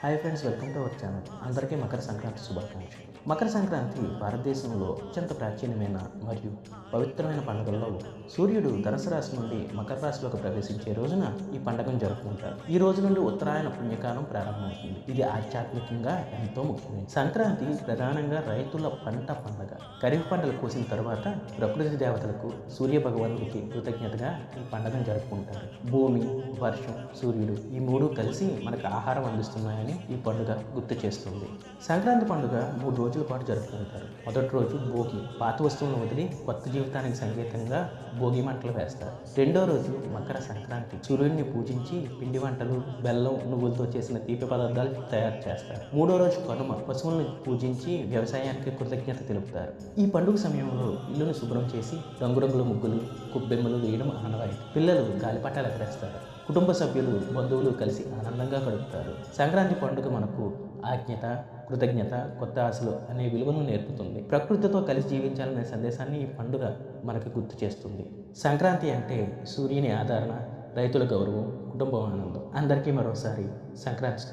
Hi friends, welcome to our channel. అందరికీ మకర సంక్రాంతి శుభాకాంక్షలు. మకర సంక్రాంతి భారతదేశంలో అత్యంత ప్రాచీనమైన మరియు పవిత్రమైన పండుగల్లో ఒకటి. సూర్యుడు ధనుసు రాశి నుండి మకర రాశిలోకి ప్రవేశించే రోజున ఈ పండుగను జరుపుకుంటారు. ఈ రోజు నుండి ఉత్తరాయణ పుణ్యకాలం ప్రారంభమవుతుంది. ఇది ఆధ్యాత్మికంగా ఎంతో ముఖ్యమైనది. సంక్రాంతి ప్రధానంగా రైతుల పంట పండుగ. ఖరీఫ్ పంటలు కోసిన తర్వాత ప్రకృతి దేవతలకు, సూర్య భగవానుడికి కృతజ్ఞతగా ఈ పండుగను జరుపుకుంటారు. భూమి, వర్షం, సూర్యుడు ఈ మూడు కలిసి మనకు ఆహారం అందిస్తున్నాయని ఈ పండుగ గుర్తు చేస్తుంది. సంక్రాంతి పండుగ 3 రోజుల పాటు జరుపుకుంటారు. మొదటి రోజు భోగి, పాత వస్తువులను వదిలి కొత్త జీవితానికి సంకేతంగా భోగి మంటలు వేస్తారు. రెండో రోజు మకర సంక్రాంతి, సూర్యుడిని పూజించి పిండి వంటలు, బెల్లం, నువ్వులతో చేసిన తీపి పదార్థాలు తయారు చేస్తారు. మూడో రోజు కనుమ, పశువులను పూజించి వ్యవసాయానికి కృతజ్ఞత తెలుపుతారు. ఈ పండుగ సమయంలో ఇల్లును శుభ్రం చేసి రంగురంగుల ముగ్గులు, కుబ్బెమ్మలు వేయడం ఆనవాయితీ. పిల్లలు గాలిపటాలు ఎగరేస్తారు. కుటుంబ సభ్యులు, బంధువులు కలిసి ఆనందంగా గడుపుతారు. సంక్రాంతి పండుగ మనకు ఆజ్ఞత, కృతజ్ఞత, కొత్త ఆశలు అనే విలువను నేర్పుతుంది. ప్రకృతితో కలిసి జీవించాలనే సందేశాన్ని ఈ పండుగ మనకు గుర్తు చేస్తుంది. సంక్రాంతి అంటే సూర్యుని ఆదరణ, రైతుల గౌరవం, కుటుంబం ఆనందం. అందరికీ మరోసారి సంక్రాంతి